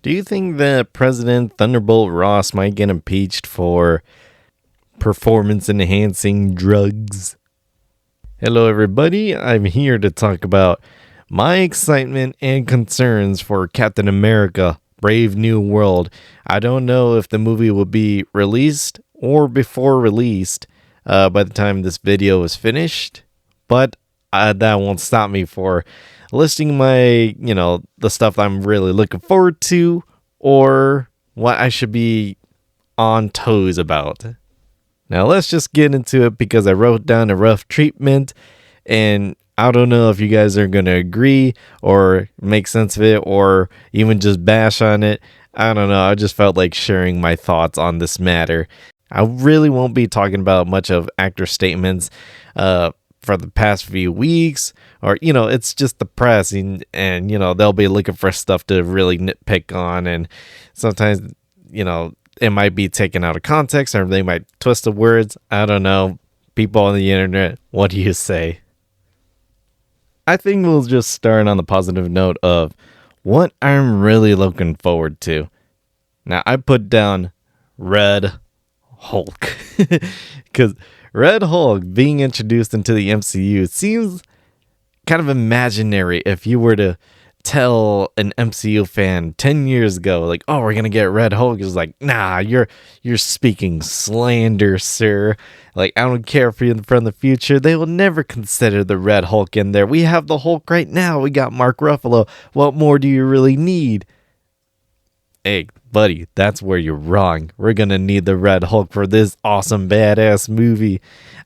Do you think that President Thunderbolt Ross might get impeached for performance enhancing drugs? Hello, everybody. I'm here to talk about my excitement and concerns for Captain America Brave New World. I don't know if the movie will be released or before released by the time this video is finished, but that won't stop me for listing the stuff I'm really looking forward to or what I should be on toes about. Now let's just get into it because I wrote down a rough treatment and I don't know if you guys are going to agree or make sense of it or even just bash on it. I don't know. I just felt like sharing my thoughts on this matter. I really won't be talking about much of actor statements for the past few weeks, or it's just the press, and they'll be looking for stuff to really nitpick on, and sometimes it might be taken out of context, or they might twist the words. I don't know. People on the internet, what do you say? I think we'll just start on the positive note of what I'm really looking forward to. Now, I put down Red Hulk because Red Hulk being introduced into the MCU seems kind of imaginary. If you were to tell an MCU fan 10 years ago, like, oh, we're gonna get Red Hulk, is like, nah, you're speaking slander, sir. Like, I don't care if you're from the future, they will never consider the Red Hulk in there. We have the Hulk right now. We got Mark Ruffalo. What more do you really need? Hey, buddy, that's where you're wrong. We're gonna need the Red Hulk for this awesome badass movie.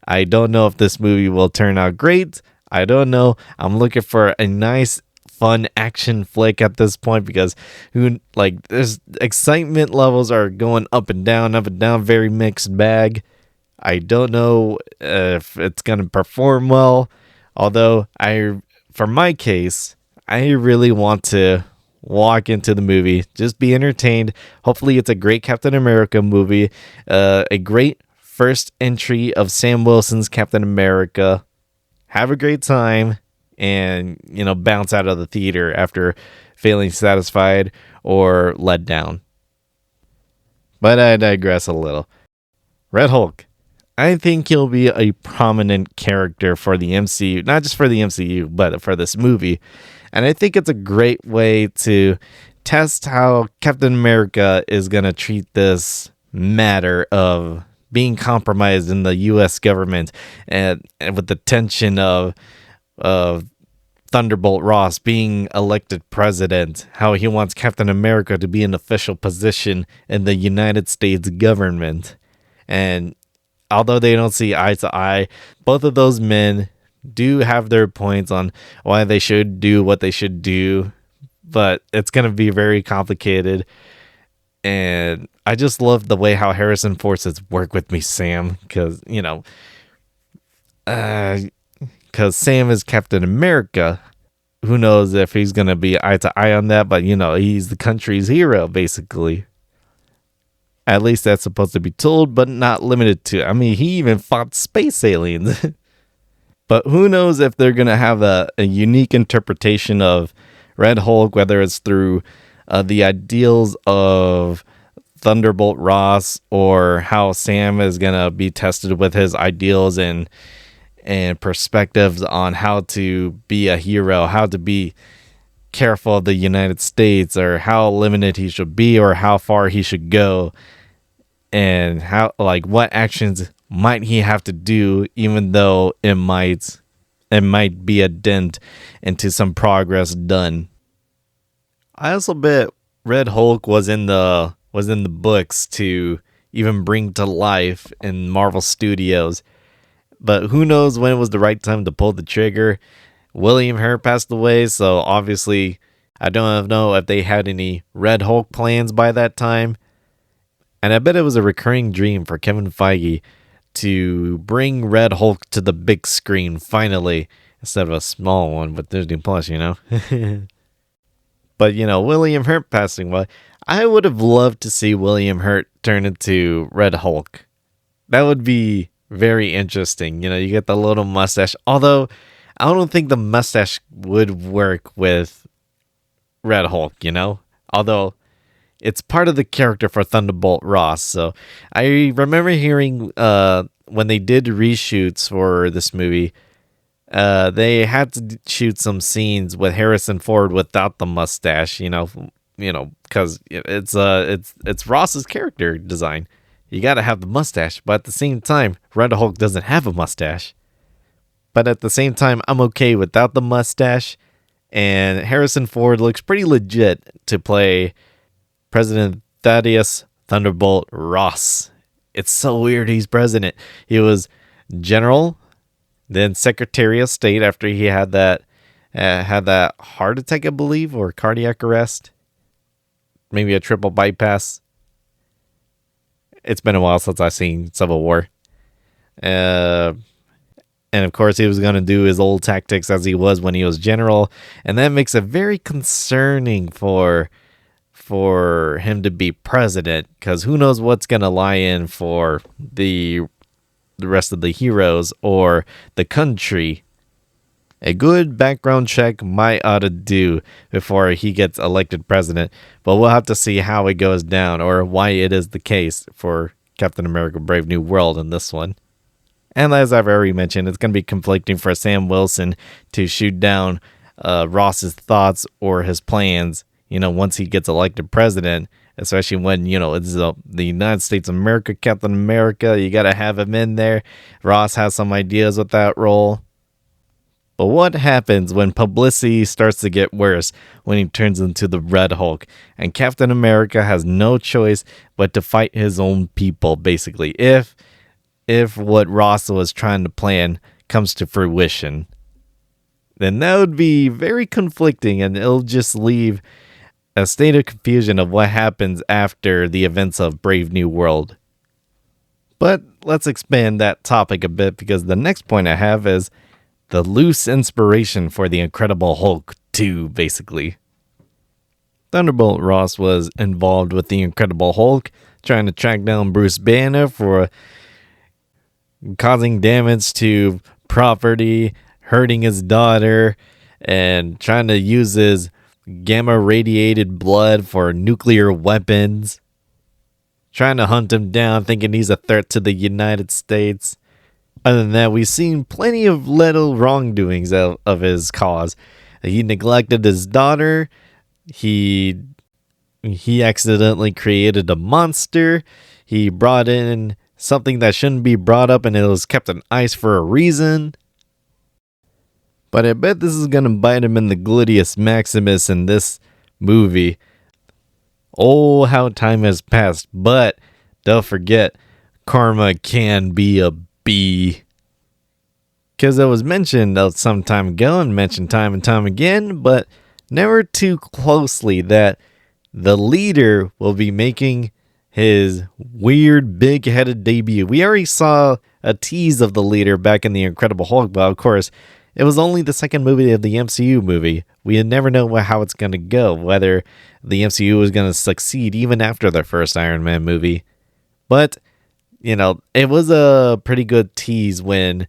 I don't know if this movie will turn out great. I don't know. I'm looking for a nice, fun action flick at this point because there's excitement levels are going up and down, very mixed bag. I don't know if it's gonna perform well. Although for my case, I really want to walk into the movie, just be entertained. Hopefully it's a great Captain America movie, a great first entry of Sam Wilson's Captain America. Have a great time and bounce out of the theater after feeling satisfied or let down. But I digress a little. Red Hulk, I think he'll be a prominent character for the MCU, not just for the MCU, but for this movie. And I think it's a great way to test how Captain America is going to treat this matter of being compromised in the U.S. government and with the tension of Thunderbolt Ross being elected president, how he wants Captain America to be an official position in the United States government. And although they don't see eye to eye, both of those men do have their points on why they should do what they should do, but it's going to be very complicated. And I just love the way how Harrison Ford says, "Work with me, Sam," because Sam is Captain America. Who knows if he's going to be eye to eye on that, but he's the country's hero, basically. At least that's supposed to be told, but not limited to. I mean, he even fought space aliens. But who knows if they're going to have a unique interpretation of Red Hulk, whether it's through the ideals of Thunderbolt Ross or how Sam is going to be tested with his ideals and perspectives on how to be a hero, how to be careful of the United States, or how limited he should be or how far he should go, and how what actions might he have to do, even though it might be a dent into some progress done. I also bet Red Hulk was in the books to even bring to life in Marvel Studios, but who knows when it was the right time to pull the trigger. William Hurt passed away, so obviously I don't know if they had any Red Hulk plans by that time. And I bet it was a recurring dream for Kevin Feige to bring Red Hulk to the big screen finally, instead of a small one with Disney Plus, But, William Hurt passing away, I would have loved to see William Hurt turn into Red Hulk. That would be very interesting. You get the little mustache, although I don't think the mustache would work with Red Hulk, Although it's part of the character for Thunderbolt Ross. So I remember hearing when they did reshoots for this movie, they had to shoot some scenes with Harrison Ford without the mustache. Because it's Ross's character design. You got to have the mustache, but at the same time, Red Hulk doesn't have a mustache. But at the same time, I'm okay without the mustache. And Harrison Ford looks pretty legit to play President Thaddeus Thunderbolt Ross. It's so weird he's president. He was general, then Secretary of State after he had that heart attack, I believe, or cardiac arrest. Maybe a triple bypass. It's been a while since I've seen Civil War. And of course, he was going to do his old tactics as he was when he was general. And that makes it very concerning for him to be president, because who knows what's going to lie in for the rest of the heroes or the country. A good background check might ought to do before he gets elected president, but we'll have to see how it goes down or why it is the case for Captain America Brave New World in this one. And as I've already mentioned, it's going to be conflicting for Sam Wilson to shoot down Ross's thoughts or his plans, once he gets elected president, especially when, it's the United States of America, Captain America. You got to have him in there. Ross has some ideas with that role. But what happens when publicity starts to get worse when he turns into the Red Hulk and Captain America has no choice but to fight his own people, basically, if what Ross was trying to plan comes to fruition? Then that would be very conflicting, and it'll just leave a state of confusion of what happens after the events of Brave New World. But let's expand that topic a bit, because the next point I have is the loose inspiration for the Incredible Hulk 2, basically. Thunderbolt Ross was involved with the Incredible Hulk, trying to track down Bruce Banner for causing damage to property, hurting his daughter, and trying to use his gamma radiated blood for nuclear weapons. Trying to hunt him down, thinking he's a threat to the United States. Other than that, we've seen plenty of little wrongdoings of his cause. He neglected his daughter. He accidentally created a monster. He brought in something that shouldn't be brought up, and it was kept on ice for a reason. But I bet this is going to bite him in the gluteus maximus in this movie. Oh, how time has passed. But don't forget, karma can be a bee. Because it was mentioned some time ago and mentioned time and time again, but never too closely, that the leader will be making his weird big-headed debut. We already saw a tease of the leader back in the Incredible Hulk, but of course, it was only the second movie of the MCU movie. We never know how it's going to go, whether the MCU is going to succeed even after the first Iron Man movie. But, it was a pretty good tease when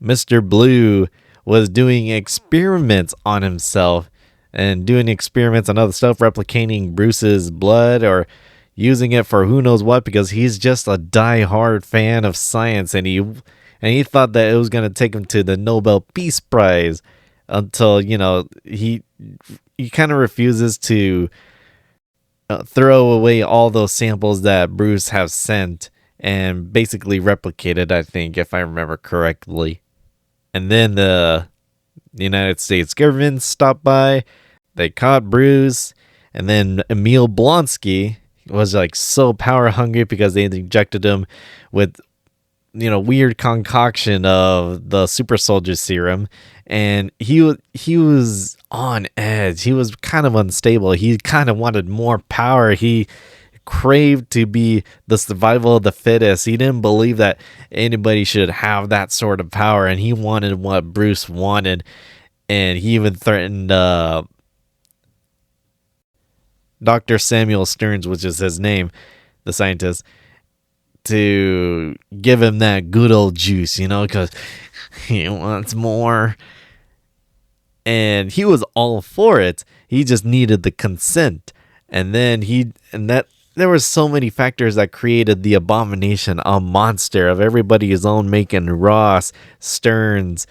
Mr. Blue was doing experiments on himself and doing experiments on other stuff, replicating Bruce's blood or using it for who knows what, because he's just a die-hard fan of science, and he thought that it was going to take him to the Nobel Peace Prize until, he kind of refuses to throw away all those samples that Bruce has sent and basically replicated, I think, if I remember correctly. And then the United States government stopped by. They caught Bruce, and then Emil Blonsky was so power hungry because they injected him with weird concoction of the super soldier serum, and he was on edge. He was kind of unstable. He kind of wanted more power. He craved to be the survival of the fittest. He didn't believe that anybody should have that sort of power, and he wanted what Bruce wanted. And he even threatened Dr. Samuel Stearns, which is his name, the scientist, to give him that good old juice, because he wants more. And he was all for it. He just needed the consent. And then there were so many factors that created the Abomination, a monster of everybody's own making. Ross, Stearns,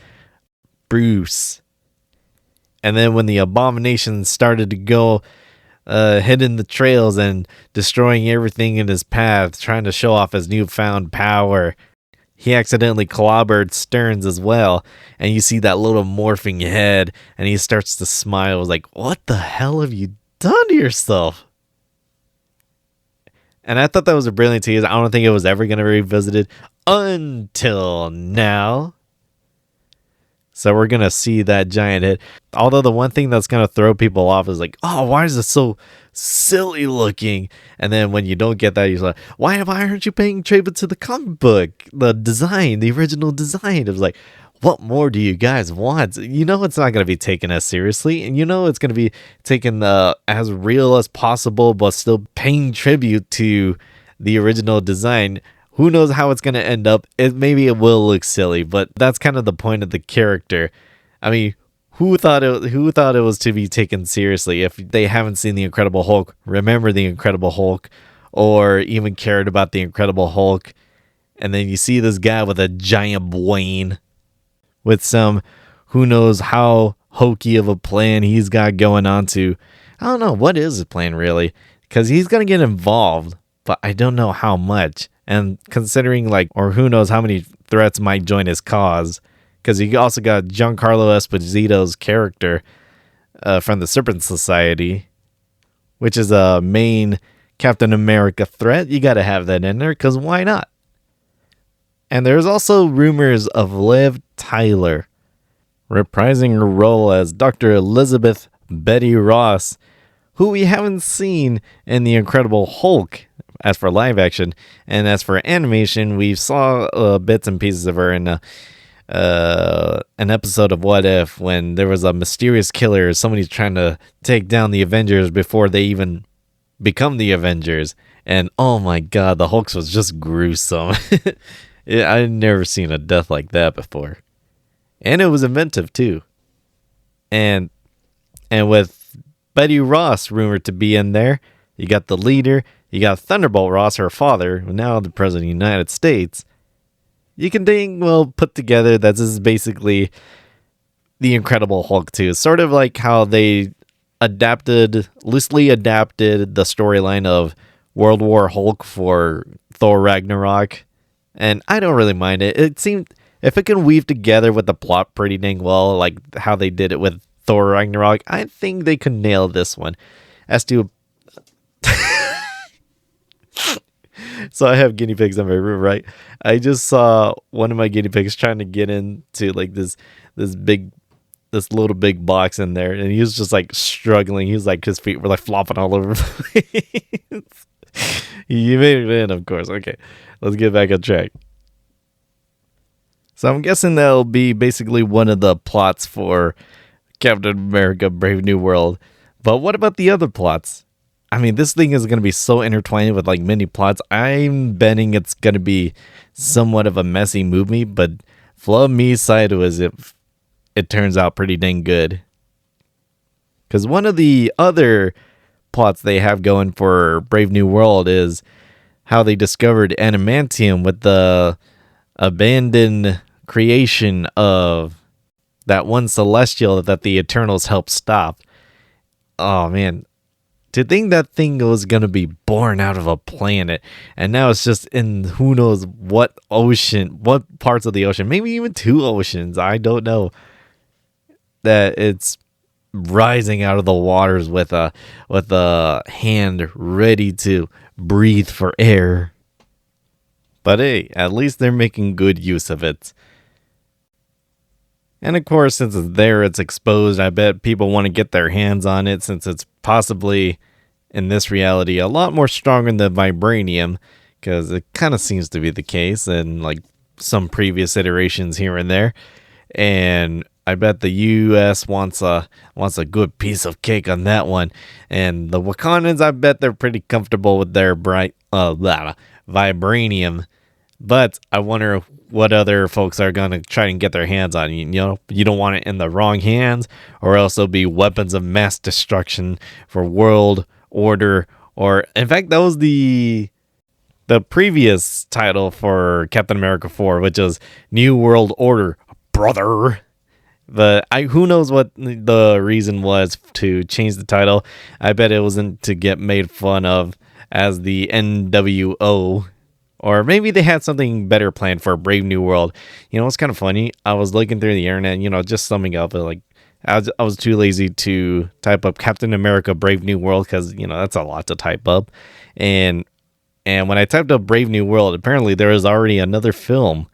Bruce. And then when the Abomination started to go hitting the trails and destroying everything in his path, trying to show off his newfound power, he accidentally clobbered Stearns as well. And you see that little morphing head, and he starts to smile. I was like, what the hell have you done to yourself? And I thought that was a brilliant tease. I don't think it was ever going to be revisited until now. So we're going to see that giant hit. Although the one thing that's going to throw people off is like, oh, why is it so silly looking? And then when you don't get that, you're like, why aren't you paying tribute to the comic book? The design, the original design. It was like, what more do you guys want? You know it's not going to be taken as seriously. And you know it's going to be taken as real as possible, but still paying tribute to the original design. Who knows how it's going to end up? Maybe it will look silly, but that's kind of the point of the character. I mean, who thought it was to be taken seriously? If they haven't seen The Incredible Hulk, remember The Incredible Hulk, or even cared about The Incredible Hulk, and then you see this guy with a giant brain, with some who knows how hokey of a plan he's got going on to. I don't know, what is his plan really? Because he's going to get involved, but I don't know how much. And considering or who knows how many threats might join his cause, because you also got Giancarlo Esposito's character from the Serpent Society, which is a main Captain America threat. You got to have that in there, because why not? And there's also rumors of Liv Tyler reprising her role as Dr. Elizabeth Betty Ross, who we haven't seen in The Incredible Hulk as for live action. And as for animation, we saw bits and pieces of her in an episode of What If, when there was a mysterious killer. Somebody's trying to take down the Avengers before they even become the Avengers. And oh my god, the Hulk was just gruesome. I'd never seen a death like that before. And it was inventive too. And with Betty Ross rumored to be in there, you got the leader, you got Thunderbolt Ross, her father, now the President of the United States. You can put together that this is basically the Incredible Hulk 2. Sort of like how they loosely adapted the storyline of World War Hulk for Thor Ragnarok. And I don't really mind it. It seemed, if it can weave together with the plot pretty dang well, like how they did it with Thor Ragnarok, I think they could nail this one. As to so I have guinea pigs in my room, right? I just saw one of my guinea pigs trying to get into this little big box in there, and he was just struggling. He was his feet were flopping all over the place. You made it in, of course. Okay, let's get back on track. So I'm guessing that'll be basically one of the plots for Captain America: Brave New World. But what about the other plots? I mean, this thing is going to be so intertwined with many plots. I'm betting it's going to be somewhat of a messy movie, but flub me sideways if it turns out pretty dang good. Because one of the other plots they have going for Brave New World is how they discovered adamantium with the abandoned creation of that one Celestial that the Eternals helped stop. Oh, man. To think that thing was going to be born out of a planet, and now it's just in who knows what ocean, what parts of the ocean, maybe even two oceans, I don't know, that it's rising out of the waters with a hand ready to breathe for air. But hey, at least they're making good use of it. And of course, since it's there, it's exposed. I bet people want to get their hands on it, since it's possibly, in this reality, a lot more stronger than vibranium, because it kind of seems to be the case in some previous iterations here and there. And I bet the U.S. wants a good piece of cake on that one. And the Wakandans, I bet they're pretty comfortable with their vibranium. But I wonder what other folks are going to try and get their hands on. You don't want it in the wrong hands, or else it'll be weapons of mass destruction for World Order, or in fact, that was the previous title for Captain America 4, which was New World Order, brother. But who knows what the reason was to change the title. I bet it wasn't to get made fun of as the NWO. Or maybe they had something better planned for Brave New World. It's kind of funny. I was looking through the internet, just summing up, like, I was too lazy to type up Captain America Brave New World because, that's a lot to type up. And when I typed up Brave New World, apparently there was already another film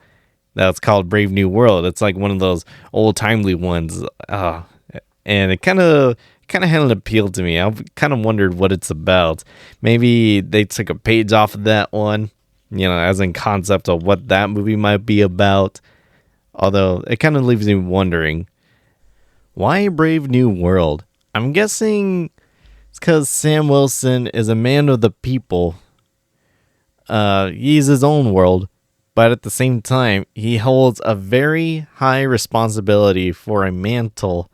that's called Brave New World. It's like one of those old timely ones. And it kind of hadn't appealed to me. I've kind of wondered what it's about. Maybe they took a page off of that one, as in concept of what that movie might be about. Although it kind of leaves me wondering, why Brave New World? I'm guessing it's because Sam Wilson is a man of the people. He's his own world, but at the same time, he holds a very high responsibility for a mantle,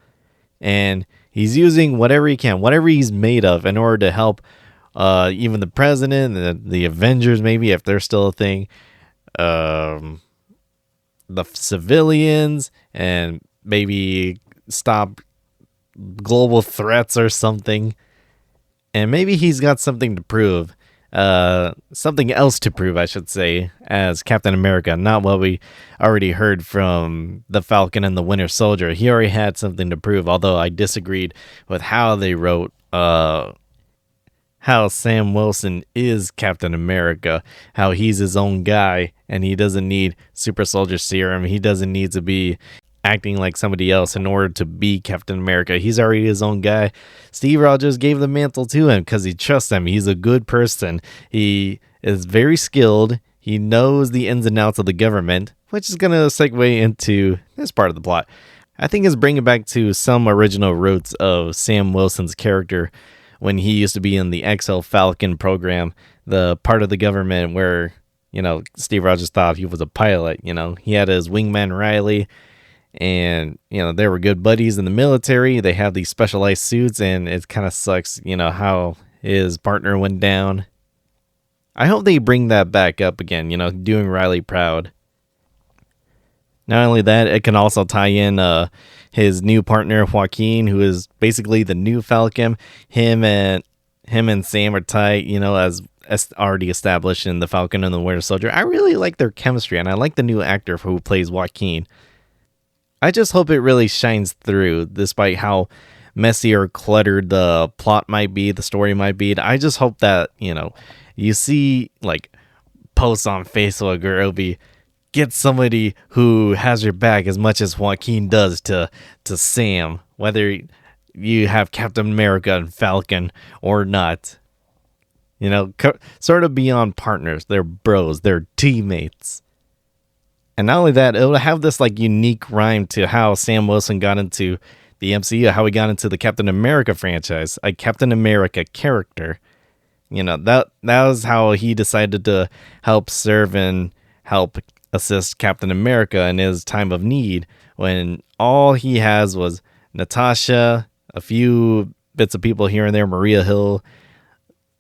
and he's using whatever he can, whatever he's made of, in order to help even the president, the Avengers, maybe if they're still a thing, the civilians, and maybe stop global threats or something. And maybe he's got something to prove. Something else to prove, I should say, as Captain America. Not what we already heard from the Falcon and the Winter Soldier. He already had something to prove, although I disagreed with how they wrote how Sam Wilson is Captain America, how he's his own guy, and he doesn't need super soldier serum. He doesn't need to be acting like somebody else in order to be Captain America. He's already his own guy. Steve Rogers gave the mantle to him because he trusts him. He's a good person. He is very skilled. He knows the ins and outs of the government, which is going to segue into this part of the plot. I think it's bringing back to some original roots of Sam Wilson's character when he used to be in the XL Falcon program, the part of the government where, Steve Rogers thought he was a pilot. He had his wingman Riley, and, they were good buddies in the military. They have these specialized suits, and it kind of sucks, how his partner went down. I hope they bring that back up again, doing Riley proud. Not only that, it can also tie in his new partner, Joaquin, who is basically the new Falcon. Him and Sam are tight, as already established in the Falcon and the Winter Soldier. I really like their chemistry, and I like the new actor who plays Joaquin. I just hope it really shines through, despite how messy or cluttered the plot might be, the story might be. I just hope that, you see, like, posts on Facebook or it'll be, get somebody who has your back as much as Joaquin does to Sam, whether you have Captain America and Falcon or not. Sort of beyond partners. They're bros. They're teammates. And not only that, it'll have this like unique rhyme to how Sam Wilson got into the MCU, how he got into the Captain America franchise, a Captain America character. That was how he decided to help serve and help assist Captain America in his time of need, when all he has was Natasha, a few bits of people here and there, Maria Hill,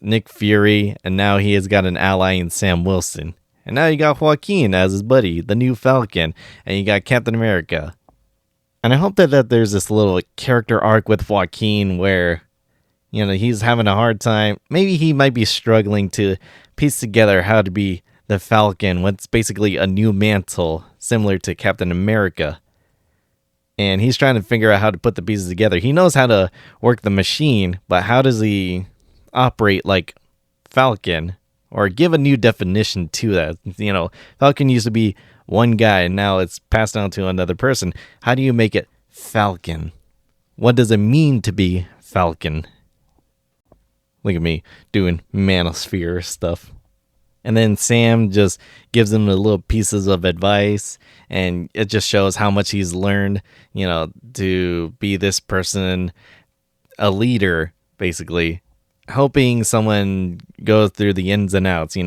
Nick Fury, and now he has got an ally in Sam Wilson. And now you got Joaquin as his buddy, the new Falcon, and you got Captain America. And I hope that there's this little character arc with Joaquin where, he's having a hard time. Maybe he might be struggling to piece together how to be the Falcon, what's basically a new mantle similar to Captain America. And he's trying to figure out how to put the pieces together. He knows how to work the machine, but how does he operate like Falcon? Or give a new definition to that. Falcon used to be one guy, and now it's passed on to another person. How do you make it Falcon? What does it mean to be Falcon? Look at me doing manosphere stuff. And then Sam just gives him the little pieces of advice, and it just shows how much he's learned, to be this person, a leader, basically. Helping someone go through the ins and outs, give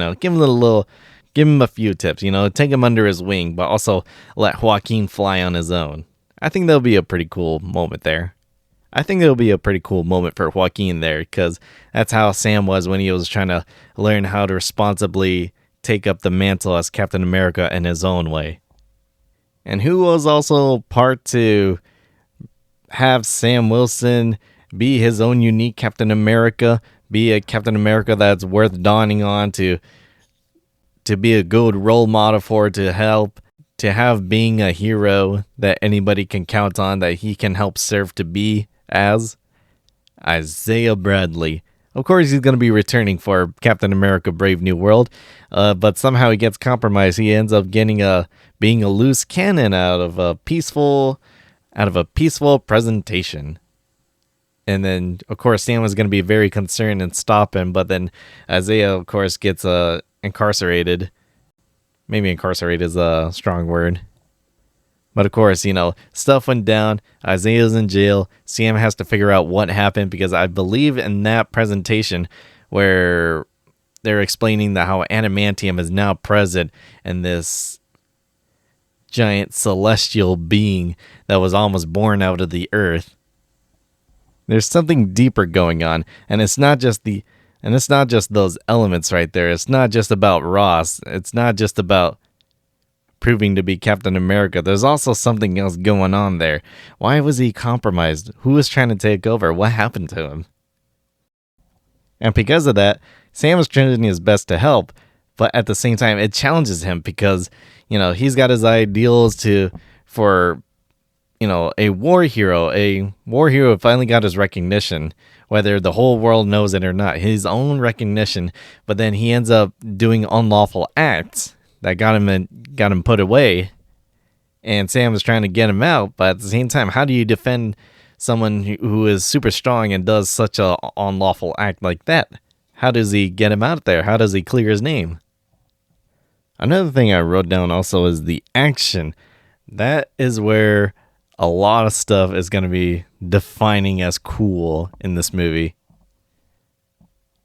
him a few tips, take him under his wing, but also let Joaquin fly on his own. I think that'll be a pretty cool moment there. I think it'll be a pretty cool moment for Joaquin there, because that's how Sam was when he was trying to learn how to responsibly take up the mantle as Captain America in his own way. And who was also part to have Sam Wilson be his own unique Captain America, be a Captain America that's worth dawning on, to be a good role model for, to help, to have being a hero that anybody can count on, that he can help serve to be as Isaiah Bradley. Of course, he's going to be returning for Captain America Brave New World, but somehow he gets compromised. He ends up getting being a loose cannon out of a peaceful presentation. And then, of course, Sam was going to be very concerned and stop him, but then Isaiah, of course, gets incarcerated. Maybe incarcerated is a strong word. But of course, stuff went down. Isaiah's in jail. Sam has to figure out what happened, because I believe in that presentation where they're explaining that how adamantium is now present in this giant celestial being that was almost born out of the earth. There's something deeper going on, and it's not just those elements right there. It's not just about Ross. It's not just about proving to be Captain America. There's also something else going on there. Why was he compromised? Who was trying to take over? What happened to him? And because of that, Sam was trying his best to help, but at the same time, it challenges him, because he's got his ideals for a war hero. A war hero finally got his recognition, whether the whole world knows it or not. His own recognition, but then he ends up doing unlawful acts that got him put away, and Sam was trying to get him out. But at the same time, how do you defend someone who is super strong and does such a unlawful act like that? How does he get him out there? How does he clear his name? Another thing I wrote down also is the action. That is where a lot of stuff is going to be defining as cool in this movie.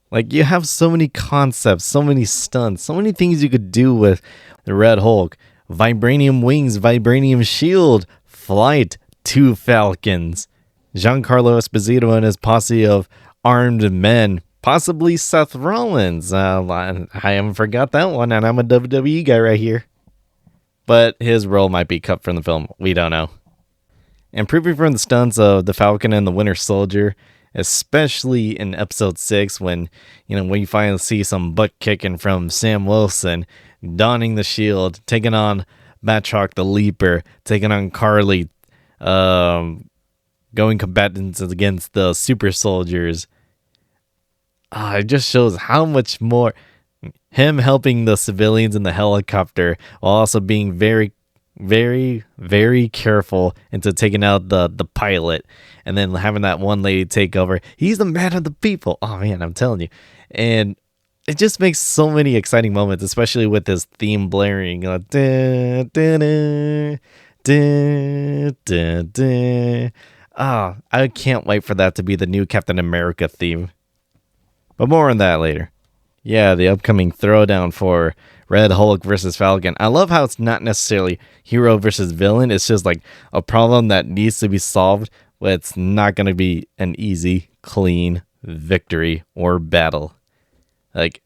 Like, you have so many concepts, so many stunts, so many things you could do with the Red Hulk. Vibranium wings, vibranium shield, flight, 2 Falcons. Giancarlo Esposito and his posse of armed men. Possibly Seth Rollins. I haven't forgot that one, and I'm a WWE guy right here. But his role might be cut from the film. We don't know. And proving from the stunts of the Falcon and the Winter Soldier, especially in episode 6, when you finally see some butt kicking from Sam Wilson, donning the shield, taking on Batroc the Leaper, taking on Carly, going combatants against the super soldiers. It just shows how much more him helping the civilians in the helicopter while also being very, very, very careful into taking out the pilot, and then having that one lady take over. He's the man of the people. Oh man, I'm telling you. And it just makes so many exciting moments, especially with his theme blaring. Da, da, da, da, da, da. I can't wait for that to be the new Captain America theme. But more on that later. Yeah, the upcoming throwdown for Red Hulk versus Falcon. I love how it's not necessarily hero versus villain. It's just like a problem that needs to be solved, but it's not going to be an easy, clean victory or battle. Like,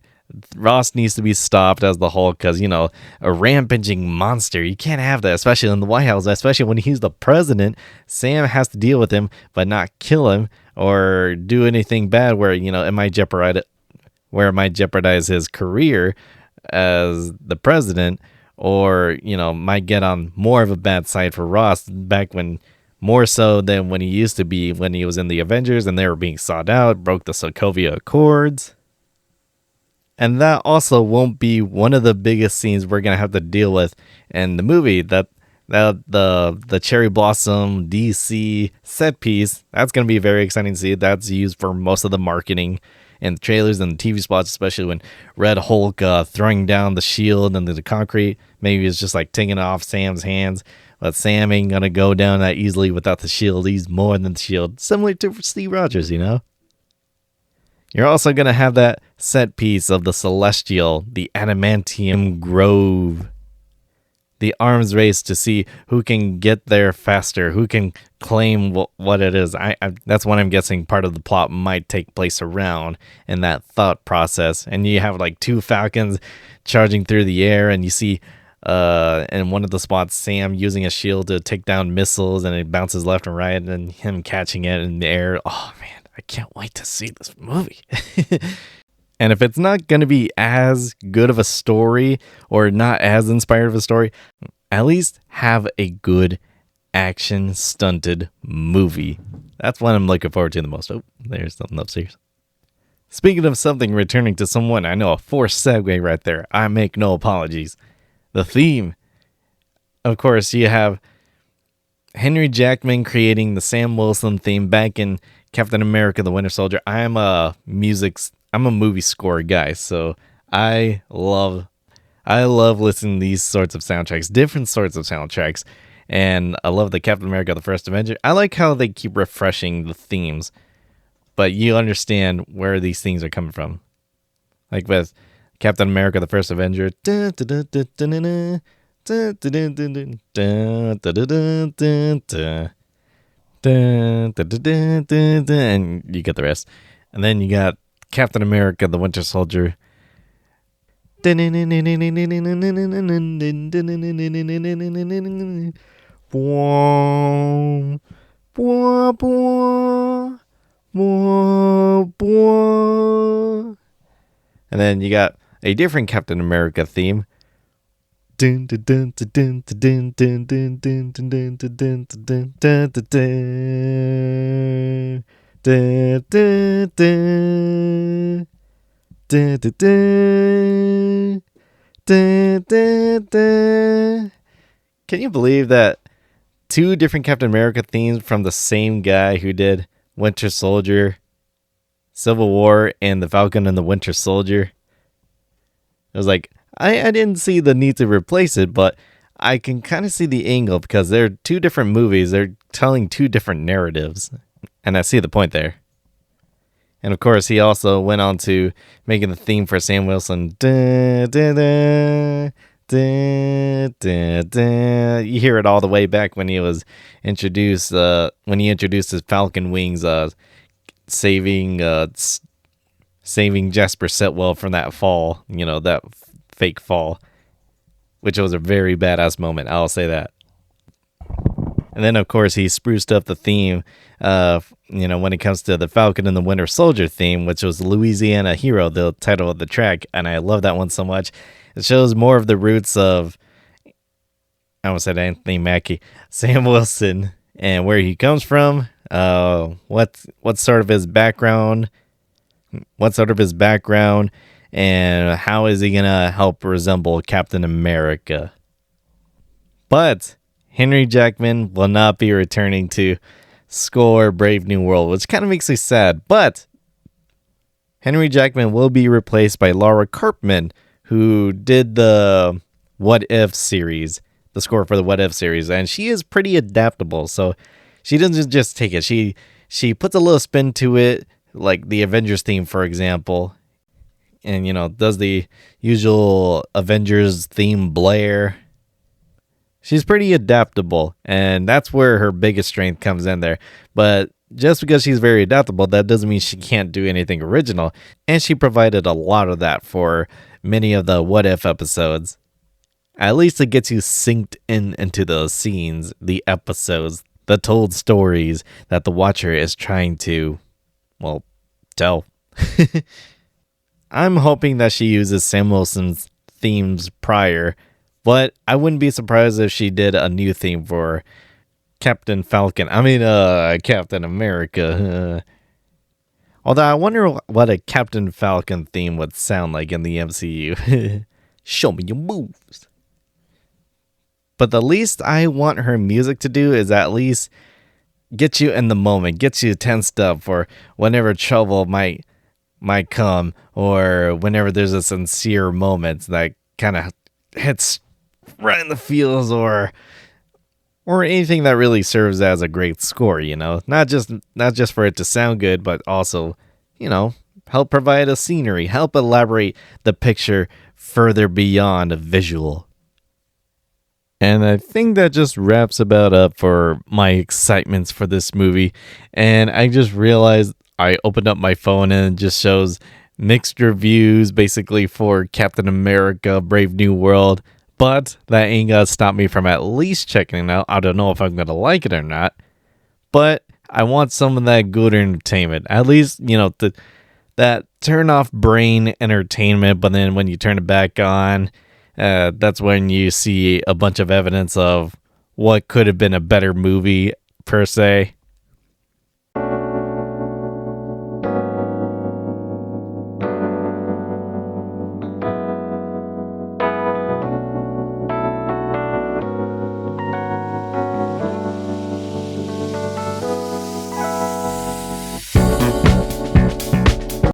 Ross needs to be stopped as the Hulk because, a rampaging monster. You can't have that, especially in the White House, especially when he's the president. Sam has to deal with him, but not kill him or do anything bad where, it might jeopardize his career as the president, or, might get on more of a bad side for Ross back when, more so than when he used to be when he was in the Avengers and they were being sought out, broke the Sokovia Accords. And that also won't be one of the biggest scenes we're going to have to deal with in the movie. That the Cherry Blossom DC set piece, that's going to be very exciting to see. That's used for most of the marketing and the trailers and the TV spots, especially when Red Hulk throwing down the shield into the concrete. Maybe it's just like taking it off Sam's hands. But Sam ain't going to go down that easily without the shield. He's more than the shield. Similar to Steve Rogers, You're also going to have that set piece of the Celestial, the Adamantium Grove. the arms race to see who can get there faster, who can claim what it is. That's what I'm guessing part of the plot might take place around in that thought process. And you have like two falcons charging through the air, and you see in one of the spots Sam using a shield to take down missiles, and it bounces left and right, and him catching it in the air. Oh man, I can't wait to see this movie. And if it's not going to be as good of a story or not as inspired of a story, at least have a good action stunted movie. That's what I'm looking forward to the most. Oh, there's something upstairs. Speaking of something returning to someone, I know a forced segue right there. I make no apologies. The theme. Of course, you have Henry Jackman creating the Sam Wilson theme back in Captain America: The Winter Soldier. I'm a movie score guy, so I love listening to these sorts of soundtracks, different sorts of soundtracks, and I love the Captain America: The First Avenger. I like how they keep refreshing the themes, but you understand where these things are coming from. Like with Captain America: The First Avenger, and you get the rest. And then you got Captain America: The Winter Soldier. And then you got a different Captain America theme. Can you believe that two different Captain America themes from the same guy who did Winter Soldier, Civil War, and The Falcon and the Winter Soldier? It was like, I didn't see the need to replace it, but I can kind of see the angle because they're two different movies. They're telling two different narratives, and I see the point there. And of course, he also went on to making the theme for Sam Wilson. You hear it all the way back when he was introduced. When he introduced his Falcon wings, saving Jasper Sitwell from that fall. You know, that fake fall, which was a very badass moment. I'll say that. And then, of course, he spruced up the theme, when it comes to the Falcon and the Winter Soldier theme, which was Louisiana Hero, the title of the track. And I love that one so much. It shows more of the roots of, I almost said Anthony Mackie, Sam Wilson, and where he comes from, what's sort of his background, and how is he going to help resemble Captain America. But Henry Jackman will not be returning to score Brave New World, which kind of makes me sad. But Henry Jackman will be replaced by Laura Karpman, who did the What If series, the score for the What If series, and she is pretty adaptable. So she doesn't just take it. She puts a little spin to it, like the Avengers theme, for example, and does the usual Avengers theme blare. She's pretty adaptable, and that's where her biggest strength comes in there. But just because she's very adaptable, that doesn't mean she can't do anything original. And she provided a lot of that for many of the What If episodes. At least it gets you synced into those scenes, the episodes, the told stories that the watcher is trying to, tell. I'm hoping that she uses Sam Wilson's themes prior, but I wouldn't be surprised if she did a new theme for Captain America. Although I wonder what a Captain Falcon theme would sound like in the MCU. Show me your moves. But the least I want her music to do is at least get you in the moment, get you tensed up for whenever trouble might come, or whenever there's a sincere moment that kind of hits right in the feels, or anything that really serves as a great score, not just for it to sound good, but also, help provide a scenery, help elaborate the picture further beyond a visual. And I think that just wraps about up for my excitements for this movie. And I just realized I opened up my phone and it just shows mixed reviews basically for Captain America Brave New World. But that ain't gonna stop me from at least checking it out. I don't know if I'm gonna like it or not. But I want some of that good entertainment. At least, that turn off brain entertainment, but then when you turn it back on, that's when you see a bunch of evidence of what could have been a better movie, per se.